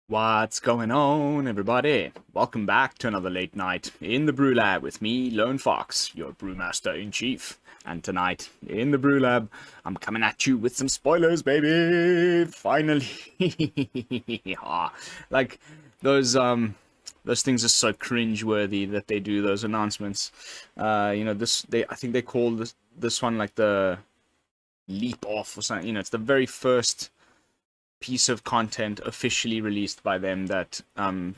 What's going on, everybody? Welcome back to another late night in the BrewLab with me, Lone Fox, your brewmaster-in-chief. And tonight, in the BrewLab, I'm coming at you with some spoilers, baby! Finally! Like, those things are so cringe-worthy that they do those announcements. I think they call this one, like, the leap off or something. You know, it's the very first piece of content officially released by them that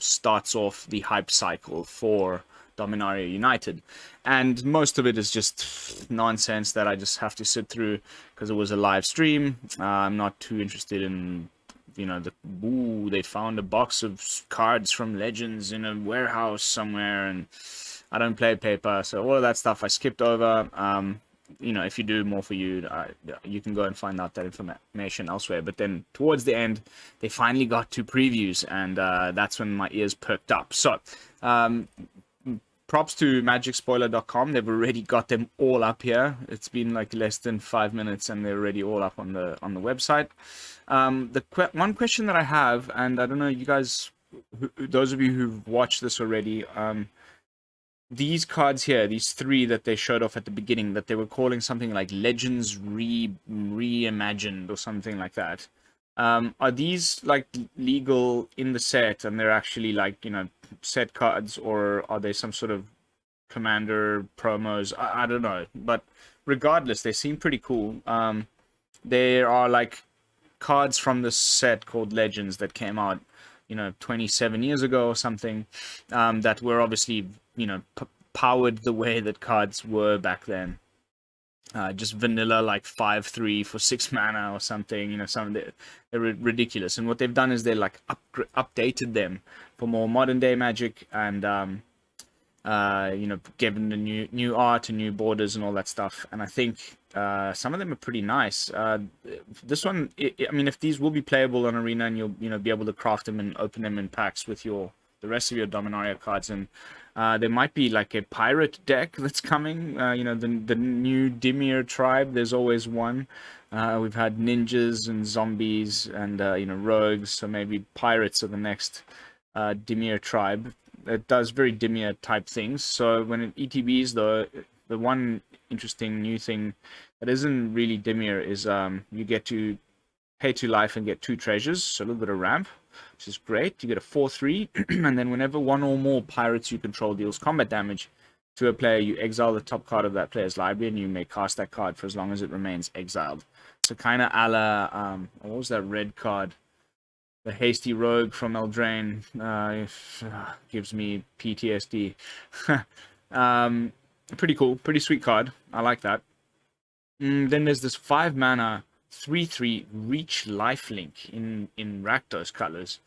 starts off the hype cycle for Dominaria United, and most of it is just nonsense that I just have to sit through because it was a live stream. I'm not too interested in, they found a box of cards from Legends in a warehouse somewhere, and I don't play paper, so all of that stuff I skipped over. If you do more for you, you can go and find out that information elsewhere. But then towards the end, they finally got to previews, and that's when my ears perked up. So, props to magicspoiler.com. They've already got them all up here. It's been like less than 5 minutes, and they're already all up on the website. One question that I have, and I don't know, you guys, those of you who've watched this already, these cards here, these three that they showed off at the beginning, that they were calling something like Legends Reimagined or something like that. Are these like legal in the set, and they're actually like, set cards, or are they some sort of commander promos? I don't know, but regardless, they seem pretty cool. There are like cards from this set called Legends that came out 27 years ago or something, that were obviously, powered the way that cards were back then. Just vanilla, like 5/3 for 6 mana or something, they're ridiculous. And what they've done is they like updated them for more modern day Magic, and given the new art and new borders and all that stuff. And I think some of them are pretty nice. This one, I mean, if these will be playable on Arena, and you'll be able to craft them and open them in packs with the rest of your Dominaria cards, and there might be like a pirate deck that's coming. The new Dimir tribe. There's always one. We've had ninjas and zombies and rogues, so maybe pirates are the next Dimir tribe. It does very Dimir type things. So when it ETBs, though, the one interesting new thing that isn't really Dimir is you get to pay 2 life and get 2 treasures, so a little bit of ramp, which is great. You get a 4/3, and then whenever one or more pirates you control deals combat damage to a player, you exile the top card of that player's library, and you may cast that card for as long as it remains exiled. So kind of a la, what was that red card? The Hasty Rogue from Eldraine, gives me PTSD. Pretty cool, pretty sweet card. I like that. Then there's this 5 mana 3/3 Reach Lifelink in Rakdos colors,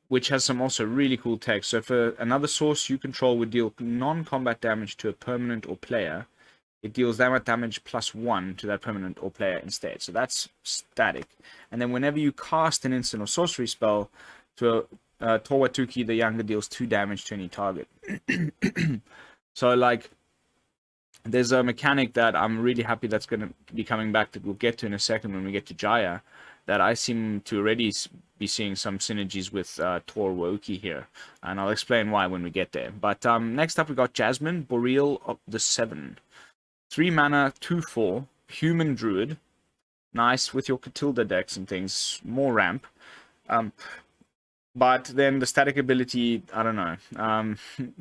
which has some also really cool text. So if another source you control would deal non-combat damage to a permanent or player, it deals that much damage +1 to that permanent or player instead. So that's static. And then whenever you cast an instant or sorcery spell to Towatuki the Younger, deals 2 damage to any target. So like, there's a mechanic that I'm really happy that's going to be coming back, that we'll get to in a second when we get to Jaya, that I seem to already be seeing some synergies with Tor Woki here, and I'll explain why when we get there. But next up we got Jasmine, Boreal of the 7. 3 mana, 2/4, human druid. Nice with your Catilda decks and things, more ramp. But then the static ability, I don't know.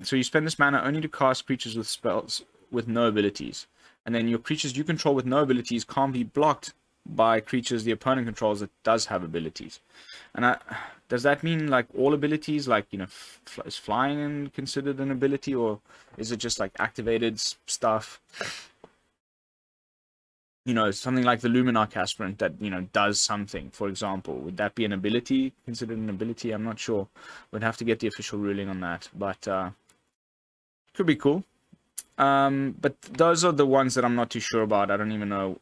So you spend this mana only to cast creatures with spells with no abilities, and then your creatures you control with no abilities can't be blocked by creatures the opponent controls that does have abilities. And does that mean like all abilities, like is flying considered an ability, or is it just like activated stuff? Something like the Luminarch Aspirant that does something, for example, would that be an ability, considered an ability? I'm not sure. We'd have to get the official ruling on that, but could be cool. But those are the ones that I'm not too sure about. I don't even know.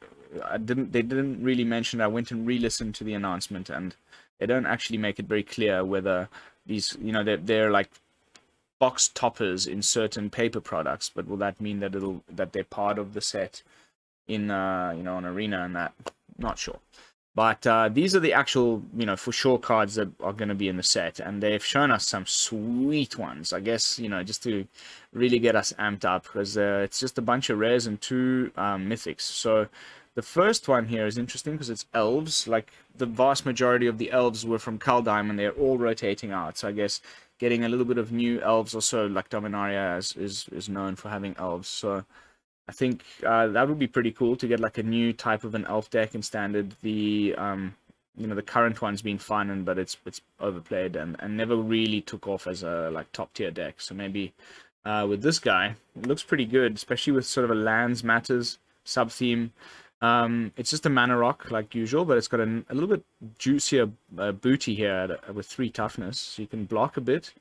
They didn't really mention it. I went and re-listened to the announcement, and they don't actually make it very clear whether these, they're like box toppers in certain paper products. But will that mean that they're part of the set in on Arena and that? Not sure. But these are the actual, for sure cards that are going to be in the set. And they've shown us some sweet ones, I guess, just to really get us amped up. Because it's just a bunch of rares and 2 mythics. So the first one here is interesting because it's elves. Like, the vast majority of the elves were from Kaldheim, and they're all rotating out. So I guess getting a little bit of new elves also, like Dominaria is known for having elves. So I think that would be pretty cool to get like a new type of an elf deck in standard. The the current one's been fun, but it's overplayed and never really took off as a like top tier deck. So maybe with this guy, it looks pretty good, especially with sort of a lands matters sub theme. It's just a mana rock like usual, but it's got a little bit juicier booty here with 3 toughness, so you can block a bit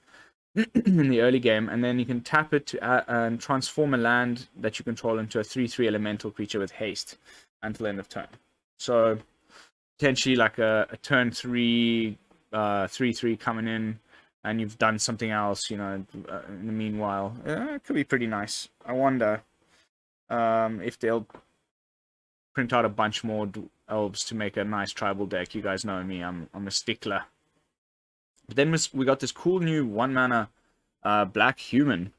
in the early game, and then you can tap it to and transform a land that you control into a 3/3 elemental creature with haste until end of turn. So potentially like a turn 3 3/3 coming in, and you've done something else, in the meanwhile. It could be pretty nice. I wonder if they'll print out a bunch more elves to make a nice tribal deck. You guys know me, I'm a stickler. But then we got this cool new 1 mana black human.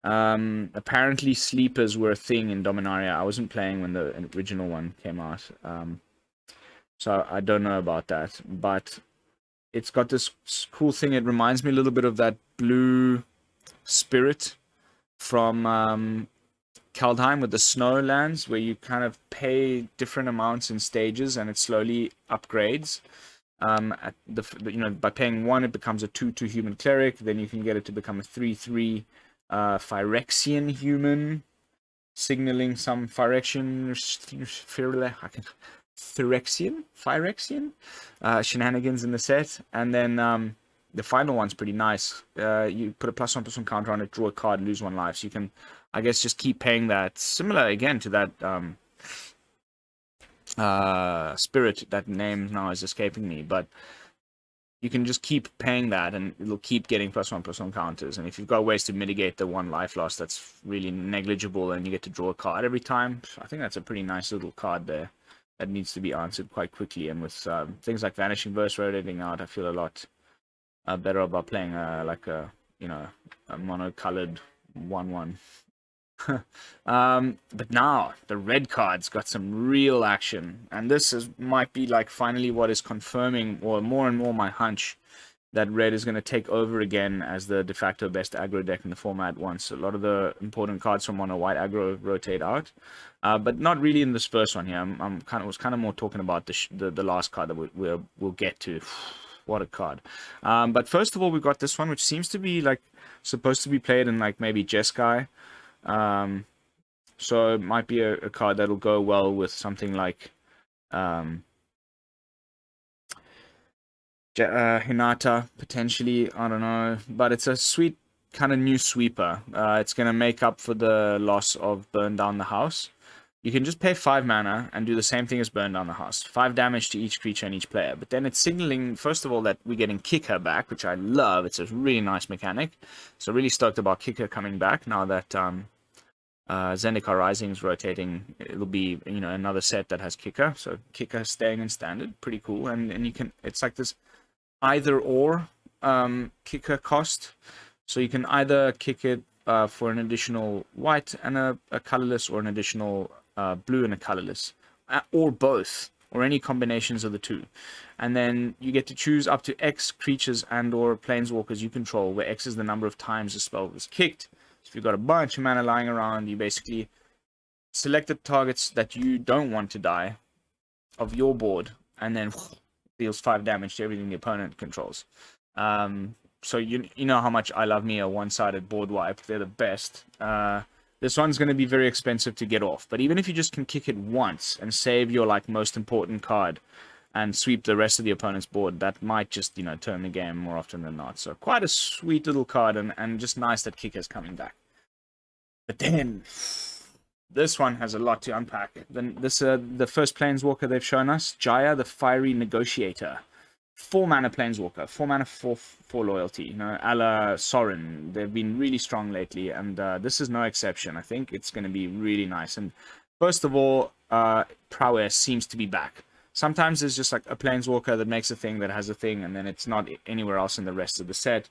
Apparently sleepers were a thing in Dominaria. I wasn't playing when the original one came out, so I don't know about that. But it's got this cool thing. It reminds me a little bit of that blue spirit from Kaldheim with the snow lands, where you kind of pay different amounts in stages and it slowly upgrades. By paying 1, it becomes a 2/2 human cleric. Then you can get it to become a 3/3 Phyrexian human, signaling some Phyrexian shenanigans in the set. And then the final one's pretty nice. You put a +1/+1 counter on it, draw a card, lose 1 life. So you can, I guess, just keep paying that. Similar again to that spirit, that name now is escaping me, but you can just keep paying that and it'll keep getting +1/+1 counters. And if you've got ways to mitigate the 1 life loss, that's really negligible, and you get to draw a card every time. I think that's a pretty nice little card there that needs to be answered quite quickly. And with things like Vanishing Verse rotating out, I feel a lot better about playing like a mono-colored 1/1. But now the red card's got some real action, and this might be like finally what is confirming, or more and more my hunch, that red is going to take over again as the de facto best aggro deck in the format once a lot of the important cards from mono white aggro rotate out. But not really in this first one here. I was kind of more talking about the last card that we'll get to. What a card. But first of all, we've got this one, which seems to be like supposed to be played in like maybe Jeskai. So it might be a card that'll go well with something like Hinata, potentially. I don't know. But it's a sweet kind of new sweeper. It's going to make up for the loss of Burn Down the House. You can just pay 5 mana and do the same thing as Burn Down the House. 5 damage to each creature and each player. But then it's signaling, first of all, that we're getting Kicker back, which I love. It's a really nice mechanic. So really stoked about Kicker coming back now that Zendikar Rising is rotating. It'll be, another set that has Kicker. So Kicker staying in standard. Pretty cool. And you can, it's like this either or Kicker cost. So you can either kick it for an additional white and a colorless, or an additional blue and a colorless, or both, or any combinations of the two. And then you get to choose up to X creatures and or planeswalkers you control, where X is the number of times the spell was kicked. So if you've got a bunch of mana lying around, you basically select the targets that you don't want to die of your board, and then deals 5 damage to everything the opponent controls. So you know how much I love me a one-sided board wipe. They're the best. This one's going to be very expensive to get off. But even if you just can kick it once and save your most important card and sweep the rest of the opponent's board, that might just, turn the game more often than not. So quite a sweet little card, and just nice that Kicker's coming back. But then this one has a lot to unpack. Then the first Planeswalker they've shown us, Jaya, the Fiery Negotiator. 4 mana Planeswalker, 4 mana for loyalty, a la Sorin. They've been really strong lately, and this is no exception. I think it's going to be really nice. And first of all, prowess seems to be back. Sometimes there's just like a planeswalker that makes a thing that has a thing, and then it's not anywhere else in the rest of the set.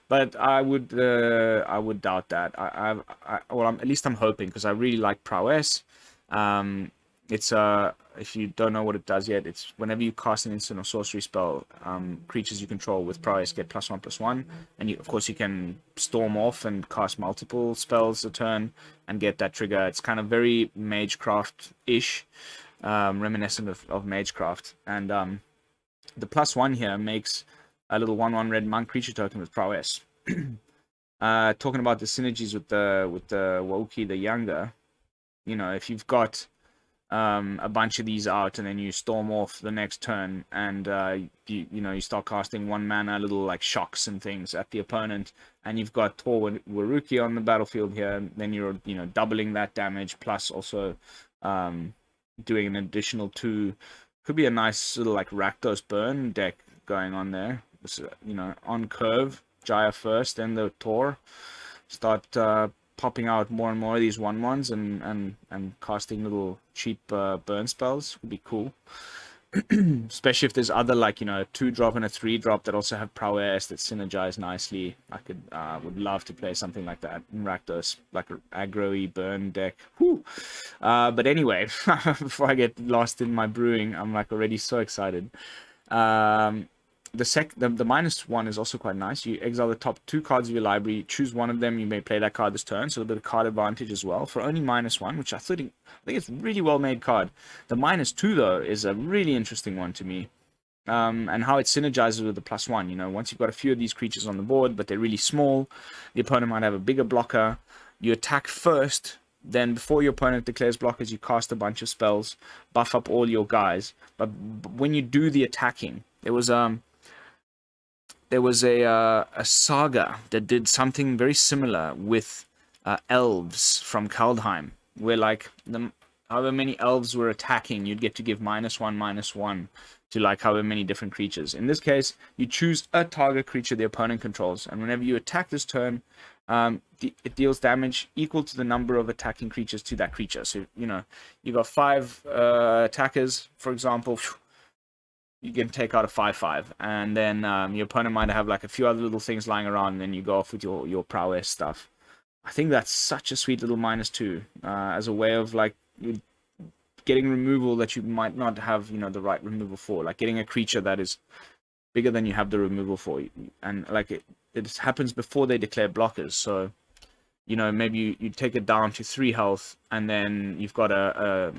But I would doubt that. At least I'm hoping, because I really like prowess. It's if you don't know what it does yet, it's whenever you cast an instant or sorcery spell, creatures you control with prowess get +1/+1, and of course you can storm off and cast multiple spells a turn and get that trigger. It's kind of very Magecraft-ish, reminiscent of Magecraft, and the +1 here makes a little 1/1 red monk creature token with prowess. Talking about the synergies with the Woki the Younger, you know, if you've got a bunch of these out, and then you storm off the next turn, and you start casting 1 mana little like shocks and things at the opponent, and you've got Tor Waruki on the battlefield here, then you're doubling that damage, plus also doing an additional 2. Could be a nice little like Rakdos burn deck going on there. On curve, Jaya first, then the Tor. Start popping out more and more of these 1/1s and casting little cheap burn spells would be cool. Especially if there's other, like, 2-drop and a 3-drop that also have prowess that synergize nicely. I would love to play something like that in Rakdos, like an aggro-y burn deck. Whew. But anyway, before I get lost in my brewing, I'm like already so excited. The -1 is also quite nice. You exile the top 2 cards of your library, choose one of them, you may play that card this turn, so a bit of card advantage as well for only -1, which I think it's a really well made card. The -2 though is a really interesting one to me, and how it synergizes with the +1. Once you've got a few of these creatures on the board, but they're really small, the opponent might have a bigger blocker. You attack first, then before your opponent declares blockers, you cast a bunch of spells, buff up all your guys. But when you do the attacking, there was a saga that did something very similar with elves from Kaldheim, where like however many elves were attacking, you'd get to give -1/-1 to like however many different creatures. In this case, you choose a target creature the opponent controls, and whenever you attack this turn, it deals damage equal to the number of attacking creatures to that creature. So you got 5 attackers, for example. You can take out a 5/5, and then your opponent might have like a few other little things lying around, and then you go off with your prowess stuff. I think that's such a sweet little -2 as a way of like getting removal that you might not have the right removal for, like getting a creature that is bigger than you have the removal for, and like it happens before they declare blockers. So maybe you take it down to 3 health, and then you've got a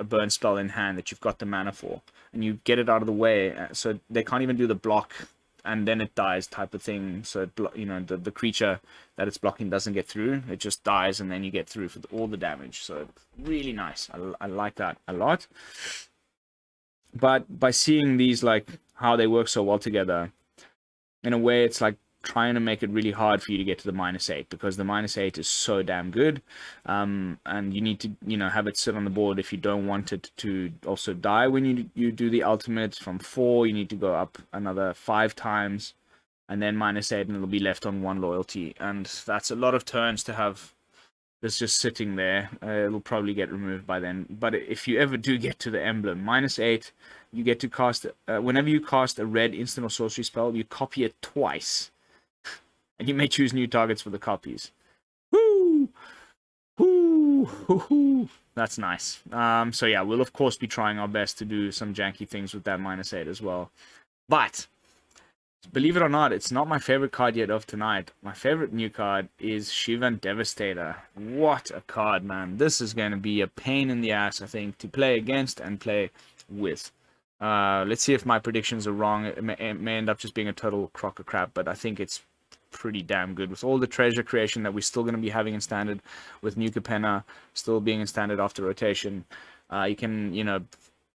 burn spell in hand that you've got the mana for, and you get it out of the way, so they can't even do the block, and then it dies type of thing. So the creature that it's blocking doesn't get through; it just dies, and then you get through for all the damage. So really nice. I like that a lot. But by seeing these, like how they work so well together, in a way, it's like trying to make it really hard for you to get to the -8, because the -8 is so damn good, and you need to have it sit on the board if you don't want it to also die when you do the ultimate. From 4 you need to go up another 5 times, and then -8, and it'll be left on 1 loyalty, and that's a lot of turns to have this just sitting there. It'll probably get removed by then, but if you ever do get to the emblem, -8, you get to cast whenever you cast a red instant or sorcery spell, you copy it twice. And you may choose new targets for the copies. Woo! Woo! Woo! That's nice. So yeah, we'll of course be trying our best to do some janky things with that -8 as well. But believe it or not, it's not my favorite card yet of tonight. My favorite new card is Shivan Devastator. What a card, man. This is going to be a pain in the ass, I think, to play against and play with. Let's see if my predictions are wrong. It may end up just being a total crock of crap, but I think it's pretty damn good with all the treasure creation that we're still going to be having in standard, with New Capenna still being in standard after rotation. You can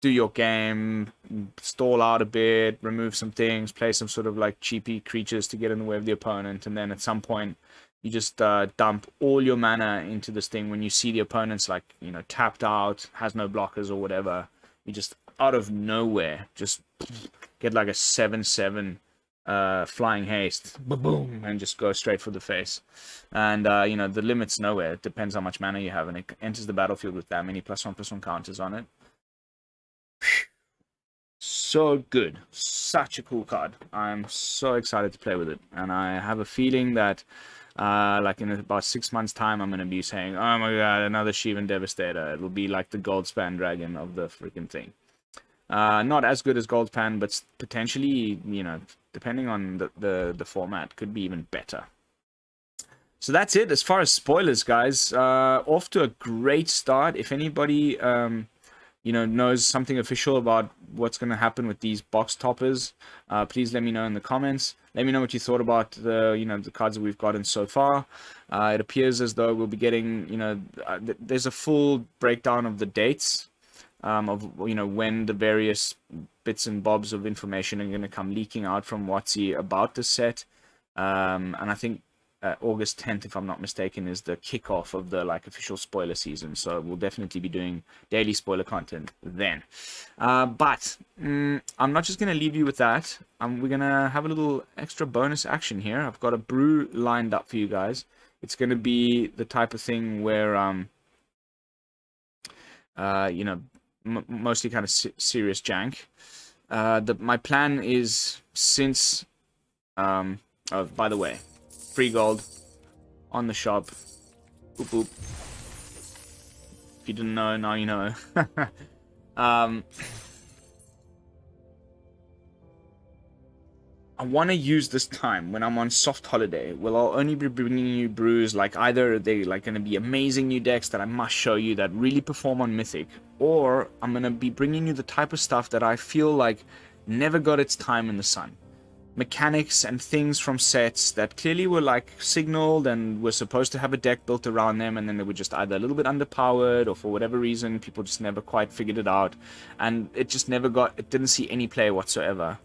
do your game, stall out a bit, remove some things, play some sort of like cheapy creatures to get in the way of the opponent, and then at some point you just dump all your mana into this thing when you see the opponent's like tapped out, has no blockers or whatever. You just out of nowhere just get like a 7/7 flying haste, boom, and just go straight for the face. And the limit's nowhere. It depends how much mana you have, and it enters the battlefield with that many +1/+1 counters on it. so good. Such a cool card. I'm so excited to play with it. And I have a feeling that like in about 6 months' time, I'm going to be saying, oh my god, another Shivan Devastator. It'll be like the Goldspan Dragon of the freaking thing. Not as good as Goldspan, but potentially, you know, depending on the format, could be even better. So that's it as far as spoilers, guys. Off to a great start. If anybody, you know, knows something official about what's going to happen with these box toppers, please let me know in the comments. Let me know what you thought about the, you know, the cards that we've gotten so far. It appears as though we'll be getting, you know, there's a full breakdown of the dates of, you know, when the various bits and bobs of information are going to come leaking out from WotC about the set. And I think August 10th, if I'm not mistaken, is the kickoff of the like official spoiler season. So we'll definitely be doing daily spoiler content then. But I'm not just going to leave you with that. We're going to have a little extra bonus action here. I've got a brew lined up for you guys. It's going to be the type of thing where, you know, mostly kind of serious jank. My plan is since, oh, by the way, free gold on the shop. Boop, boop. If you didn't know, now you know. I want to use this time when I'm on soft holiday. Well, I'll only be bringing you brews like either they like going to be amazing new decks that I must show you that really perform on Mythic, or I'm going to be bringing you the type of stuff that I feel like never got its time in the sun. Mechanics and things from sets that clearly were like signaled and were supposed to have a deck built around them, and then they were just either a little bit underpowered or for whatever reason people just never quite figured it out, and it just never got, it didn't see any play whatsoever.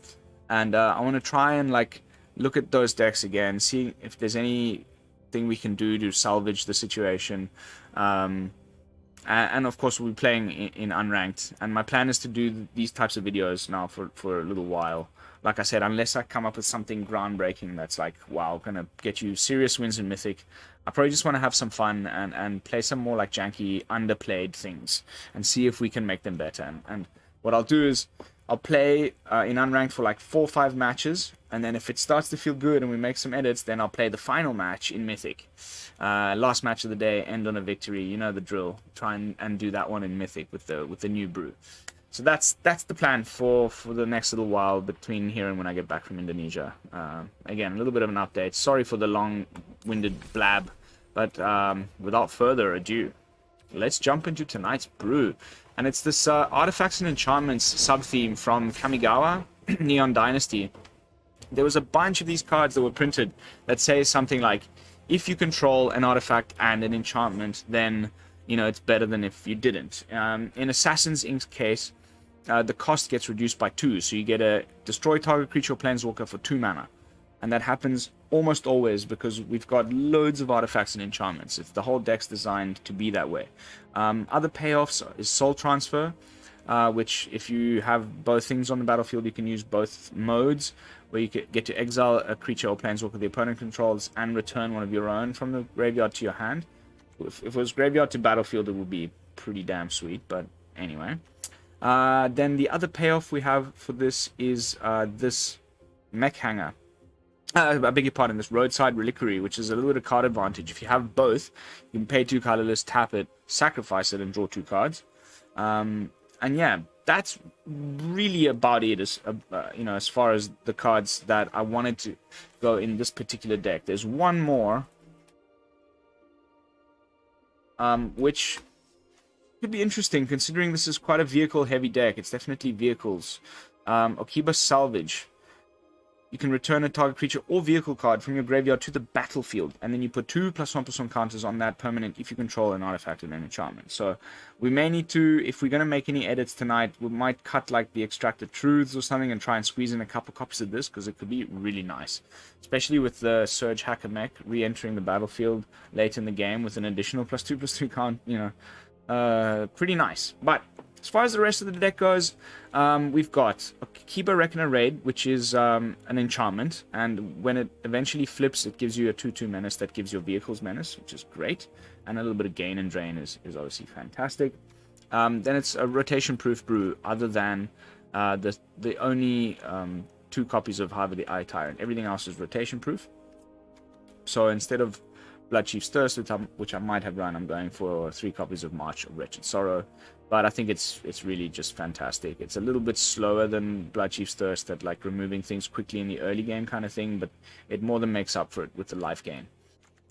And I want to try and like look at those decks again, see if there's anything we can do to salvage the situation. And of course we'll be playing in unranked, and my plan is to do these types of videos now for a little while. Like I said, unless I come up with something groundbreaking that's like, wow, gonna get you serious wins in Mythic, I probably just want to have some fun and play some more like janky, underplayed things and see if we can make them better. And what I'll do is I'll play in unranked for like 4 or 5 matches, and then if it starts to feel good and we make some edits, then I'll play the final match in Mythic. Last match of the day, end on a victory. You know the drill. Try and do that one in Mythic with the new brew. So that's the plan for the next little while between here and when I get back from Indonesia. Again, a little bit of an update. Sorry for the long-winded blab, but without further ado, let's jump into tonight's brew. And it's this Artifacts and Enchantments sub-theme from Kamigawa, Neon Dynasty. There was a bunch of these cards that were printed that say something like, if you control an artifact and an enchantment, then, you know, it's better than if you didn't. In Assassin's Ink's case, the cost gets reduced by 2, so you get a destroy target creature or planeswalker for 2 mana. And that happens almost always because we've got loads of artifacts and enchantments. It's the whole deck's designed to be that way. Other payoffs is Soul Transfer, which if you have both things on the battlefield, you can use both modes, where you get to exile a creature or planeswalker the opponent controls and return one of your own from the graveyard to your hand. If it was graveyard to battlefield, it would be pretty damn sweet, but anyway. Then the other payoff we have for this is this Mech Hangar. I beg your pardon, this Roadside Reliquary, which is a little bit of card advantage. If you have both, you can pay 2 colorless, tap it, sacrifice it, and draw 2 cards. And yeah, that's really about it, as you know, as far as the cards that I wanted to go in this particular deck. There's one more, which could be interesting considering this is quite a vehicle-heavy deck. It's definitely vehicles. Okiba Salvage. You can return a target creature or vehicle card from your graveyard to the battlefield, and then you put 2+1/+1 counters on that permanent if you control an artifact and an enchantment. So we may need to, if we're going to make any edits tonight, we might cut like the Extracted Truths or something and try and squeeze in a couple copies of this, because it could be really nice. Especially with the Surgehacker Mech re-entering the battlefield late in the game with an additional +2/+2 count, you know, pretty nice. But as far as the rest of the deck goes, we've got Okiba Reckoner Raid, which is an enchantment, and when it eventually flips, it gives you a 2/2 menace that gives your vehicles menace, which is great, and a little bit of gain and drain is obviously fantastic. Then it's a rotation-proof brew, other than The only 2 copies of Hive are the Eye Tyrant. Everything else is rotation proof. So instead of Bloodchief's Thirst, which I might have run, I'm going for 3 copies of March of Wretched Sorrow. But I think it's really just fantastic. It's a little bit slower than Bloodchief's Thirst at like removing things quickly in the early game kind of thing, but it more than makes up for it with the life gain.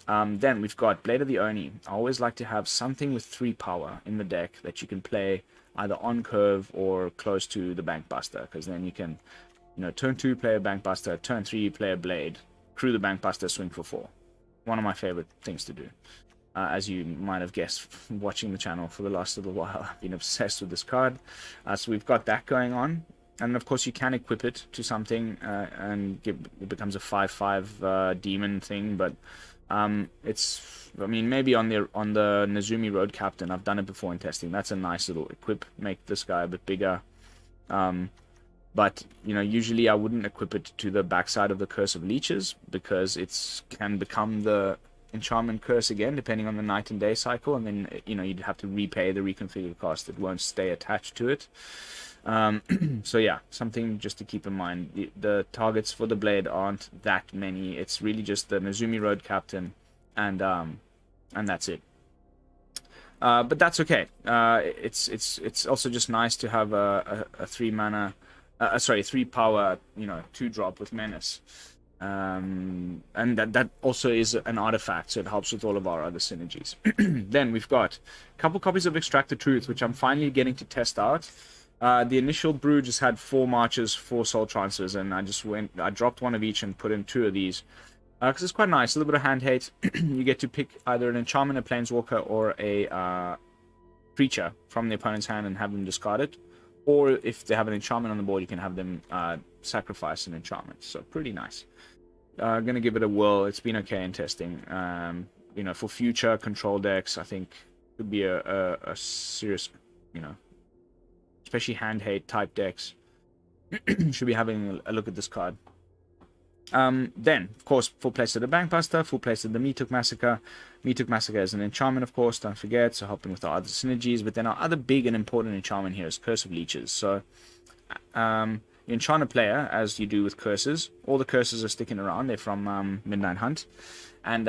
Then we've got Blade of the Oni. I always like to have something with 3 power in the deck that you can play either on curve or close to the Bankbuster, because then you can, turn 2 play a Bankbuster, turn 3 play a Blade, crew the Bankbuster, swing for 4. One of my favorite things to do. As you might have guessed watching the channel for the last little while, I've been obsessed with this card. So we've got that going on. And of course you can equip it to something and it becomes a 5/5 demon thing, but maybe on the Nezumi Road Captain, I've done it before in testing. That's a nice little equip, make this guy a bit bigger. But usually I wouldn't equip it to the backside of the Curse of Leeches, because it can become the enchantment curse again, depending on the night and day cycle, and then you'd have to repay the reconfigured cost. It won't stay attached to it. So yeah, something just to keep in mind. The targets for the Blade aren't that many. It's really just the Nezumi Road Captain, and that's it. But that's okay. It's also just nice to have a 3 mana, 3 power, 2-drop with Menace. And that also is an artifact, so it helps with all of our other synergies. Then we've got a couple copies of Extract the Truth, which I'm finally getting to test out. The initial brew just had 4 marches, 4 soul transfers, and I dropped 1 of each and put in 2 of these. Because it's quite nice, a little bit of hand hate. You get to pick either an enchantment, a planeswalker, or a creature from the opponent's hand and have them discard it. Or if they have an enchantment on the board, you can have them sacrifice an enchantment. So pretty nice. Gonna give it a whirl. It's been okay in testing. For future control decks, I think could be a serious, especially hand hate type decks. Should be having a look at this card. Then, of course, full place of the Bankbuster, full place of the Meathook Massacre. Meathook Massacre is an enchantment, of course, don't forget, so helping with our other synergies. But then our other big and important enchantment here is Curse of Leeches. So, you enchant a player, as you do with curses. All the curses are sticking around. They're from Midnight Hunt. And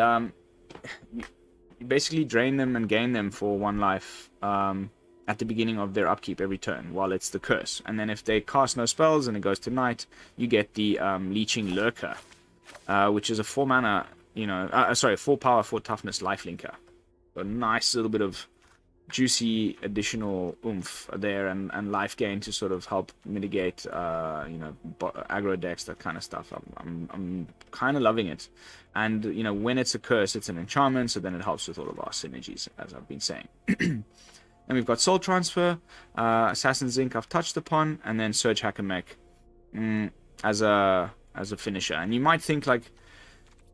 you basically drain them and gain them for 1 life at the beginning of their upkeep every turn, while it's the curse. And then if they cast no spells and it goes to night, you get the Leeching Lurker, which is a 4 mana, 4 power, 4 toughness lifelinker. So a nice little bit of juicy additional oomph there, and life gain to sort of help mitigate aggro decks, that kind of stuff. I'm kind of loving it. And when it's a curse, it's an enchantment, so then it helps with all of our synergies, as I've been saying. Then we've got Soul Transfer, Assassin's Ink I've touched upon, and then Surgehacker Mech as a finisher. And you might think, like,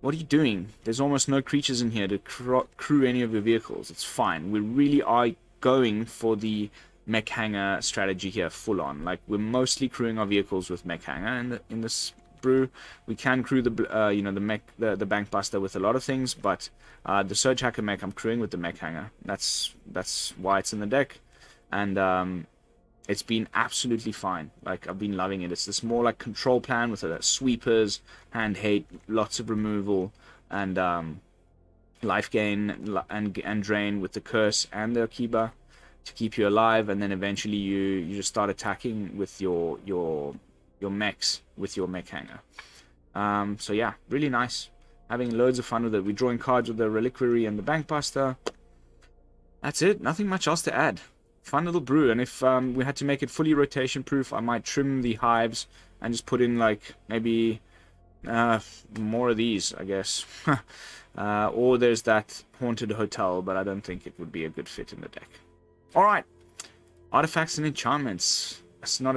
what are you doing? There's almost no creatures in here to crew any of your vehicles. It's fine. We really are going for the Mech Hangar strategy here, full on. Like, we're mostly crewing our vehicles with Mech Hangar in this brew. We can crew the Bankbuster with a lot of things, but the Surgehacker Mech I'm crewing with the Mech Hangar. That's why it's in the deck, and it's been absolutely fine. Like, I've been loving it. It's this more like control plan with sweepers, hand hate, lots of removal, and life gain and drain with the curse and the Okiba to keep you alive, and then eventually you just start attacking with your mechs with your Mech Hangar. So yeah, really nice. Having loads of fun with it. We're drawing cards with the Reliquary and the Bankbuster. That's it. Nothing much else to add. Fun little brew. And if we had to make it fully rotation proof, I might trim the hives and just put in, like, maybe more of these, I guess. Or there's that Haunted Hotel, but I don't think it would be a good fit in the deck. Alright. Artifacts and enchantments. It's not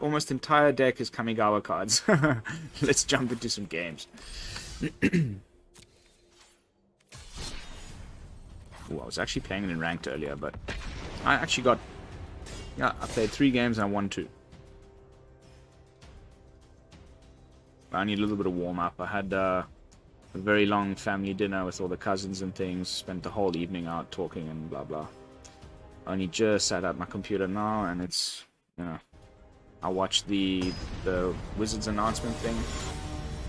almost entire deck is Kamigawa cards. Let's jump into some games. Ooh, I was actually playing it in ranked earlier, but I actually got... Yeah, I played 3 games and I won 2. I need a little bit of warm-up. I had a very long family dinner with all the cousins and things. Spent the whole evening out talking and blah blah. I only just sat at my computer now, and it's, I watched the Wizards announcement thing,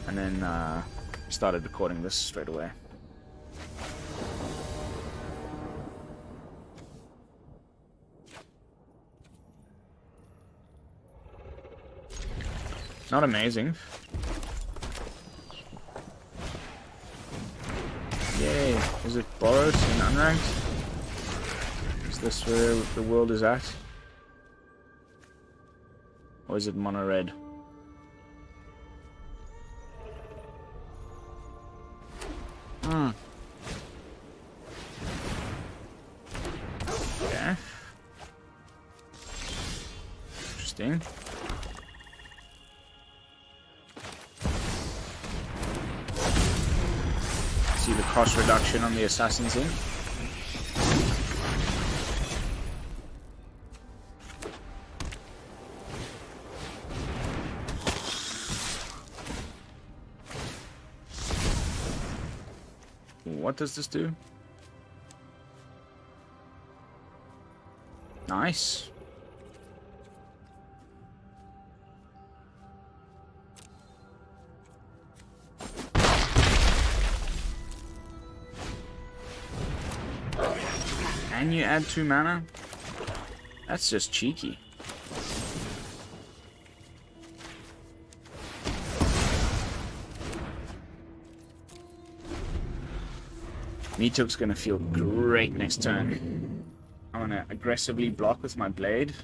and then started recording this straight away. Not amazing. Yay! Is it Boros in unranked? Is this where the world is at? Or is it mono red? Okay. Interesting. See the cost reduction on the Assassin's Ink. What does this do? Nice. Can you add 2 mana? That's just cheeky. Meathook's gonna feel great next turn. I'm gonna aggressively block with my blade.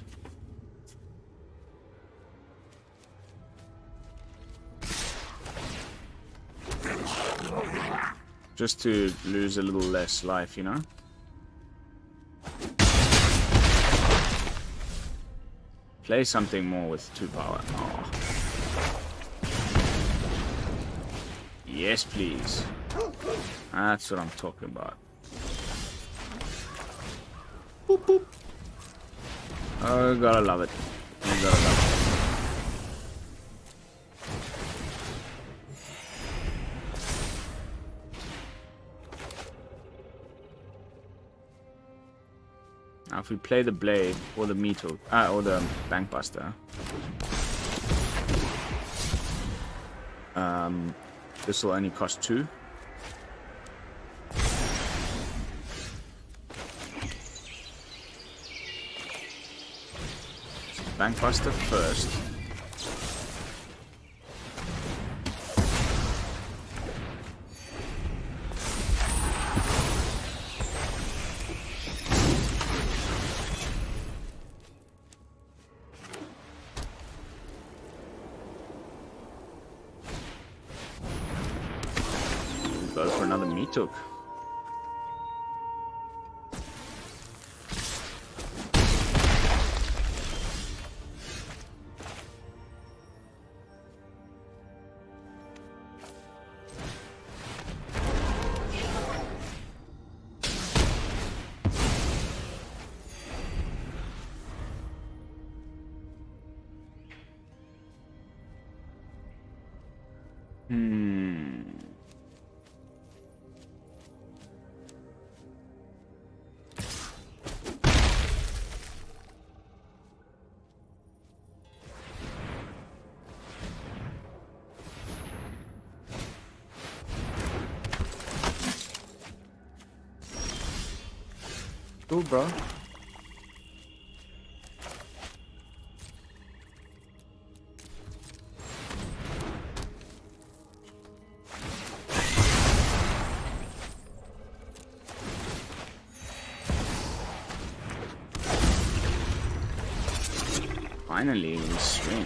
Just to lose a little less life, you know? Play something more with 2 power. Oh. Yes, please. That's what I'm talking about. Boop, boop. Oh, gotta love it. You gotta love it. Now, if we play the blade or the Meathook, or the Bankbuster, this will only cost 2. Bankbuster first. Go for another Meathook. Cool, bro. Finally, we swing.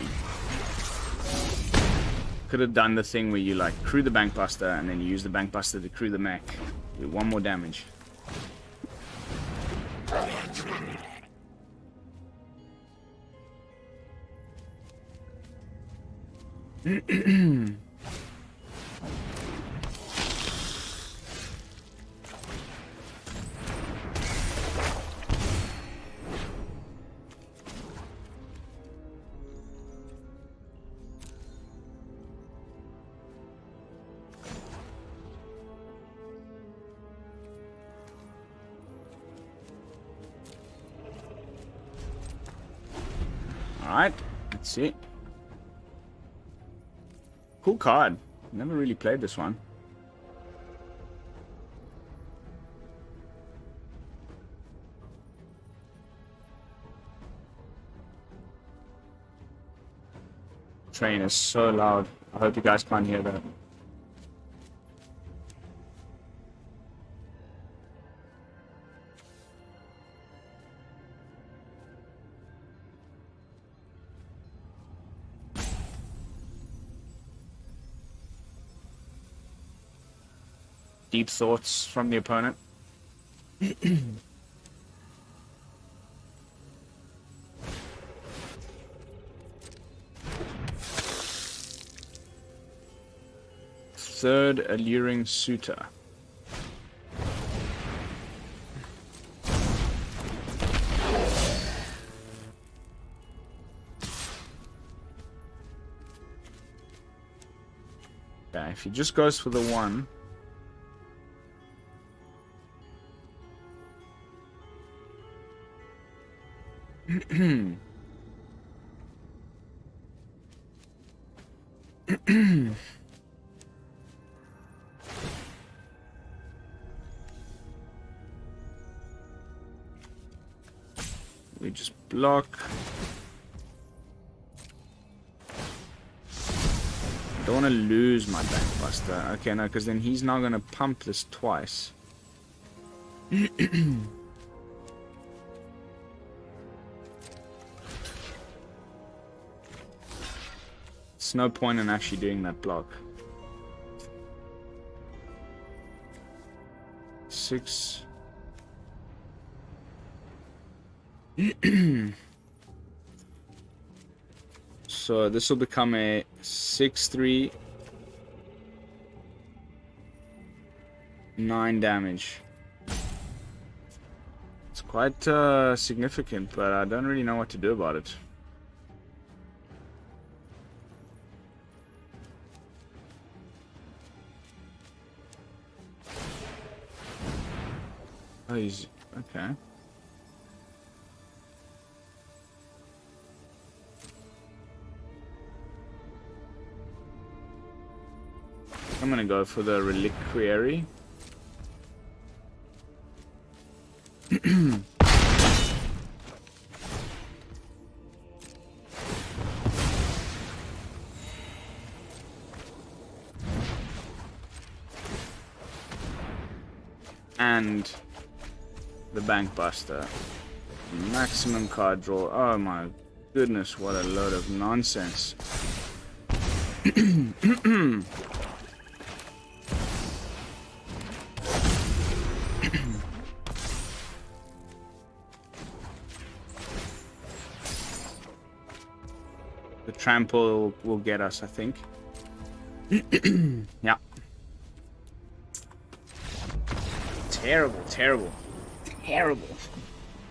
Could have done the thing where you like crew the Bankbuster and then you use the Bankbuster to crew the mech. Do 1 more damage. Alright, Let's see. Cool card. Never really played this one. Train is so loud. I hope you guys can't hear that. Deep thoughts from the opponent. Third alluring suitor. Okay, if he just goes for the one. We just block. Don't want to lose my Bankbuster. Okay, no, because then he's now going to pump this twice. It's no point in actually doing that block. 6. So this will become a 6/3, 9 damage. It's quite significant, but I don't really know what to do about it. Oh, he's okay. I'm gonna go for the Reliquary. And the Bankbuster. Maximum card draw. Oh my goodness, what a load of nonsense. The trample will get us, I think. Yeah. Terrible, terrible, terrible.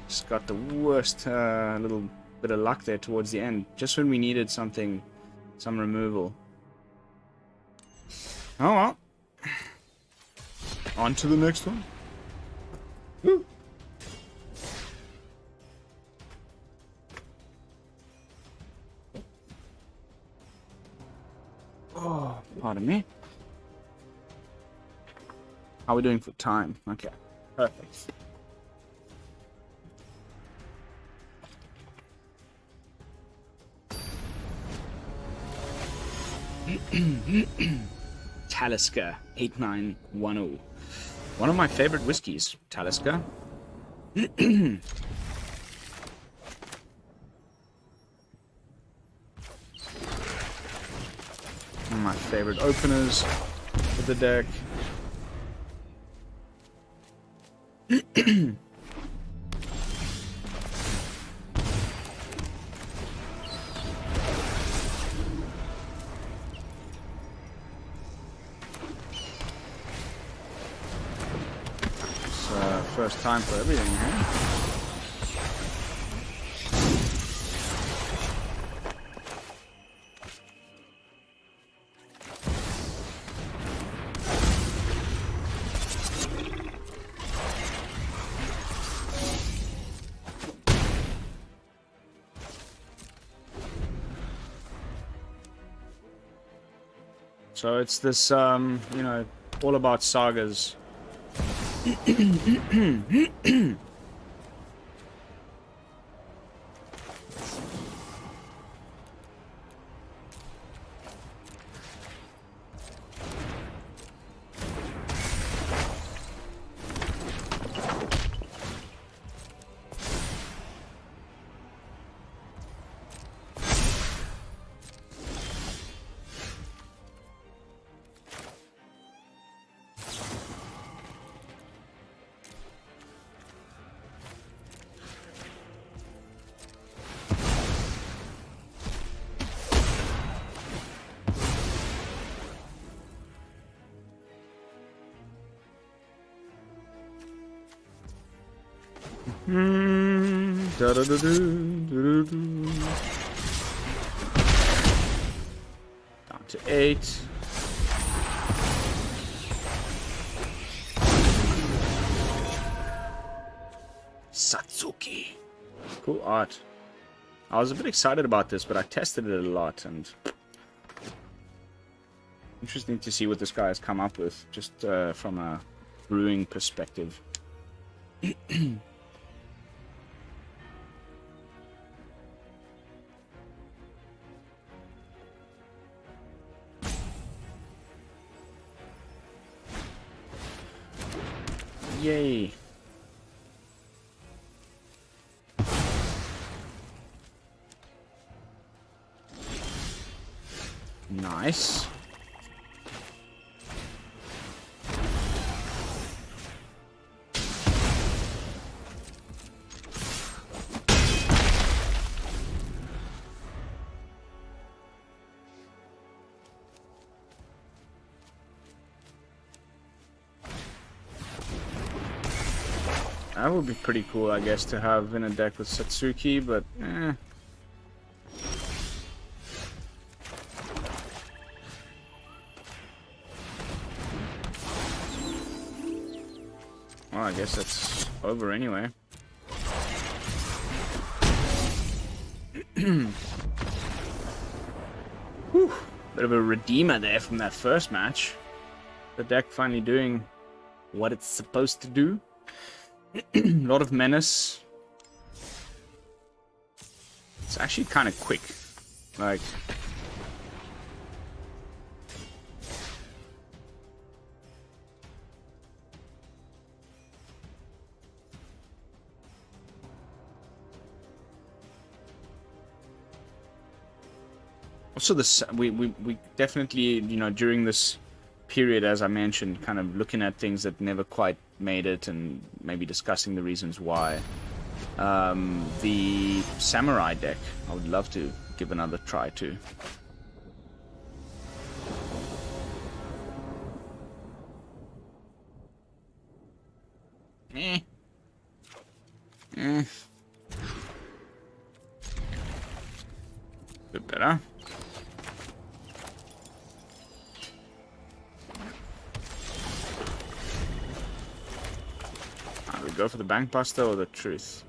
Just got the worst little bit of luck there towards the end, just when we needed something, some removal. Oh well. On to the next one. Woo. Oh, pardon me. How are we doing for time? Okay, perfect. Talisker 8910. One of my favorite whiskeys, Talisker. One of my favorite openers for the deck. First time for everything here. So it's this, you know, all about sagas. Down to 8. Satsuki. Cool art. I was a bit excited about this, but I tested it a lot, and interesting to see what this guy has come up with, just from a brewing perspective. Yay. Nice. That would be pretty cool, I guess, to have in a deck with Satsuki, but well, I guess that's over anyway. Whew. Bit of a redeemer there from that first match. The deck finally doing what it's supposed to do. A lot of menace. It's actually kind of quick. Like, also this we definitely, you know, during this period, as I mentioned, kind of looking at things that never quite made it and maybe discussing the reasons why. The samurai deck, I would love to give another try to. Bit better. Go for the Bankbuster or the Truth?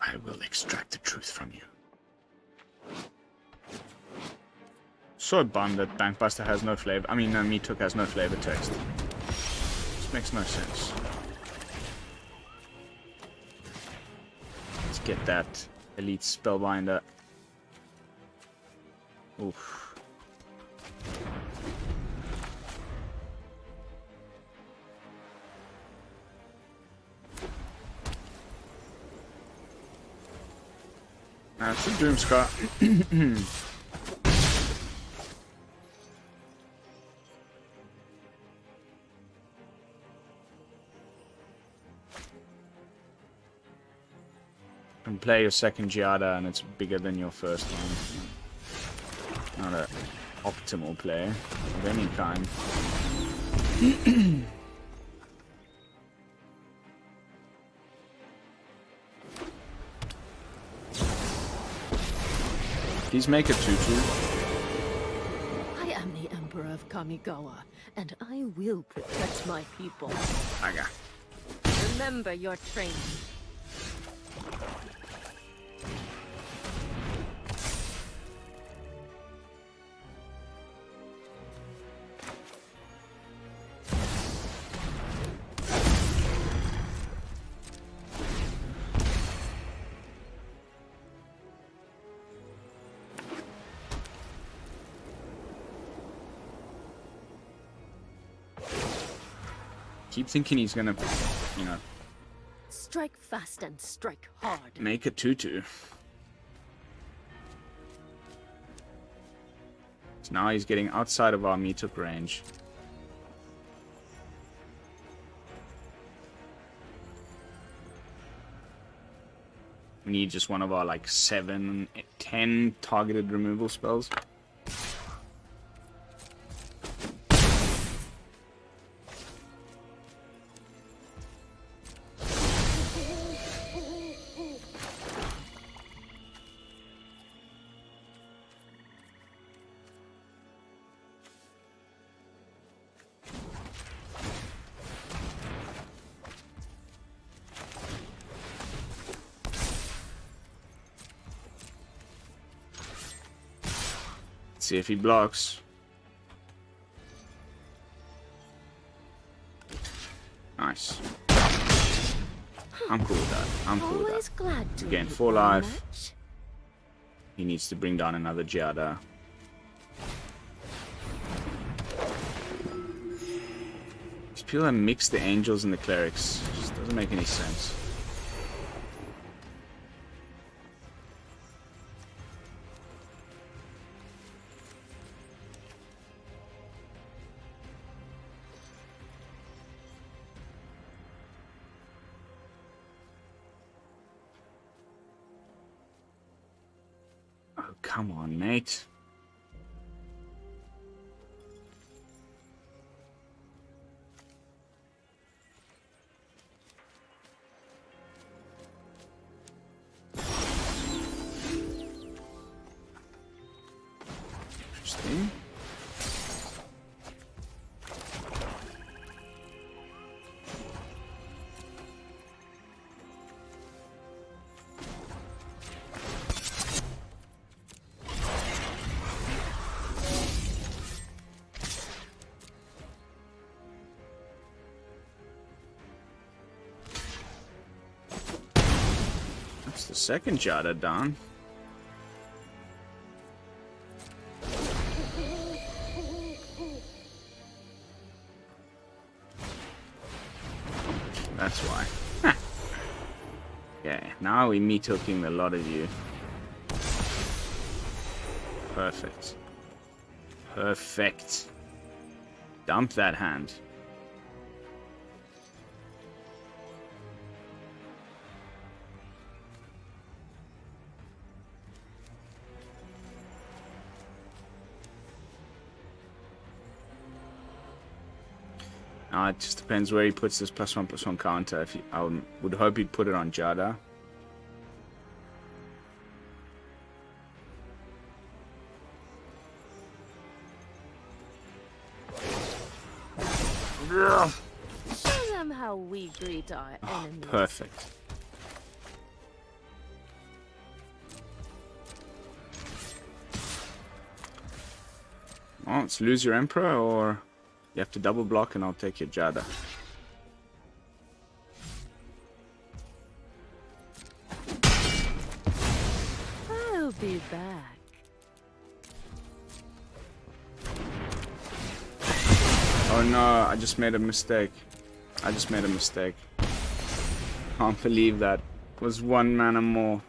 I will extract the truth from you. So bummed that Bankbuster has no flavor. I mean, Meathook has no flavor text. This makes no sense. Let's get that Elite Spellbinder. Oof. That's a Doomscar. And play your second Giada and it's bigger than your first one. Not an optimal play of any kind. Please make a 2/2. I am the Emperor of Kamigawa, and I will protect my people. Aga. Remember your training. keep thinking he's gonna, you know, Strike fast and strike hard. make a 2/2. So now he's getting outside of our Meathook range. We need just one of our like 7, 10 targeted removal spells. See if he blocks. Nice. I'm cool with that. I'm cool with that. Glad to Again, meet 4 my life. match. He needs to bring down another Giada. These people that mix the angels and the clerics just doesn't make any sense. Oh, come on, mate. Interesting. That's the second Giada down. That's why. Okay, now we Meathooking a lot of you. Perfect. Perfect. Dump that hand. It just depends where he puts this +1/+1 counter. If he, I would hope he'd put it on Giada. Show them how we greet our enemies. Perfect. Well, let's lose your Emperor, or you have to double block and I'll take your Giada. I'll be back. Oh no, I just made a mistake. Can't believe that. It was 1 mana more.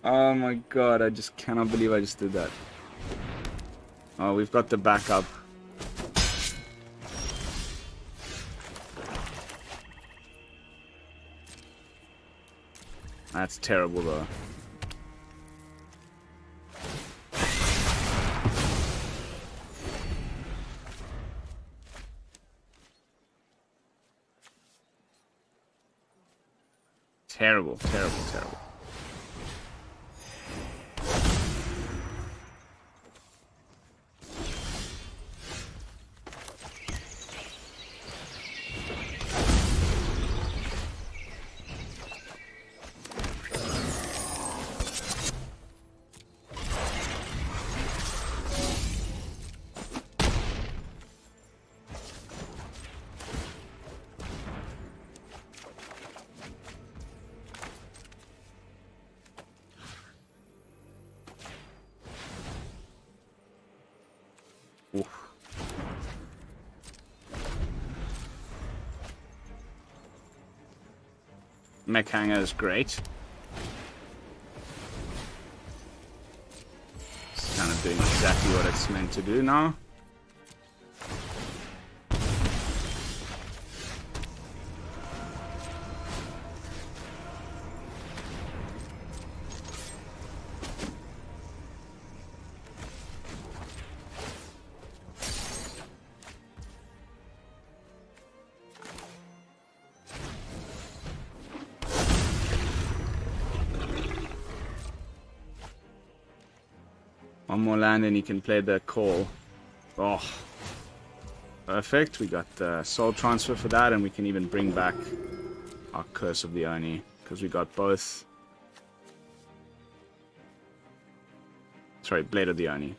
Oh my god, I just cannot believe I just did that. Oh, we've got the backup. That's terrible though. Terrible, terrible, terrible. Mech Hangar is great. It's kind of doing exactly what it's meant to do now. One more land and you can play the call. Oh, perfect. We got the soul transfer for that, and we can even bring back our Curse of the Oni because we got both. Sorry, Blade of the Oni.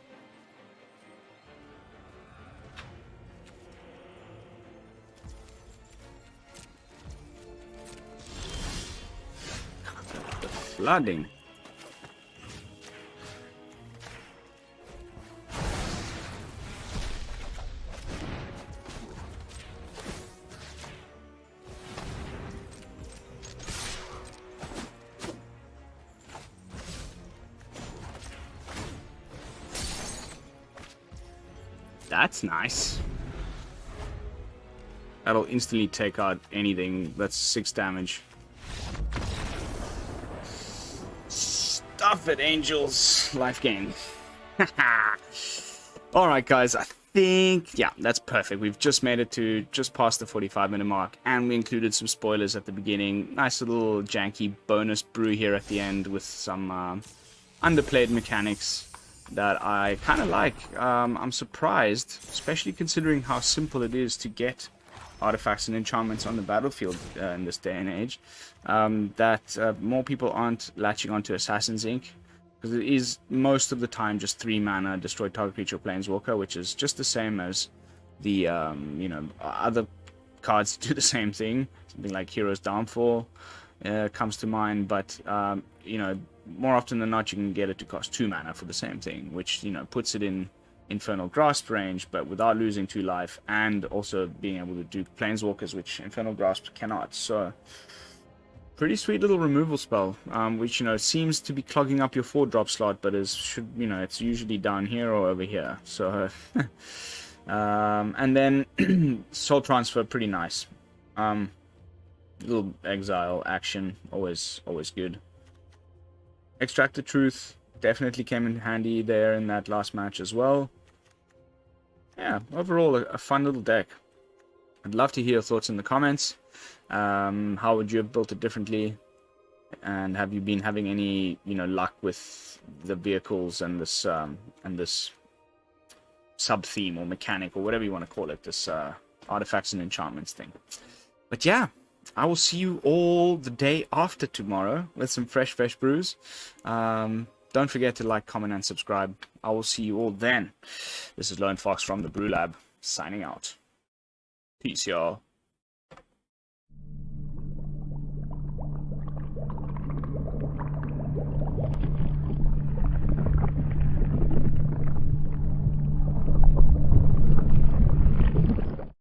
The flooding. That's nice. That'll instantly take out anything. That's 6 damage. Stuff it, angels. Life gain. Alright, guys. I think, yeah, that's perfect. We've just made it to just past the 45-minute mark, and we included some spoilers at the beginning. Nice little janky bonus brew here at the end with some underplayed mechanics that I kind of like. I'm surprised, especially considering how simple it is to get artifacts and enchantments on the battlefield in this day and age, that more people aren't latching onto Assassin's Ink, because it is most of the time just 3 mana, destroy target creature or planeswalker, which is just the same as the you know, other cards do the same thing. Something like Hero's Downfall comes to mind, but you know, more often than not, you can get it to cost 2 mana for the same thing, which, you know, puts it in Infernal Grasp range, but without losing 2 life, and also being able to do Planeswalkers, which Infernal Grasp cannot. So, pretty sweet little removal spell, which, you know, seems to be clogging up your 4-drop slot, but you know, it's usually down here or over here. So, and then Soul Transfer, pretty nice. Little exile action, always good. Extract the Truth definitely came in handy there in that last match as well. Yeah, overall a fun little deck. I'd love to hear your thoughts in the comments. How would you have built it differently? And have you been having any, you know, luck with the vehicles and this sub-theme or mechanic or whatever you want to call it, this artifacts and enchantments thing? But yeah, I will see you all the day after tomorrow with some fresh brews. Don't forget to like, comment, and subscribe. I will see you all then. This is Lone Fox from the BrewLab, signing out. Peace, y'all.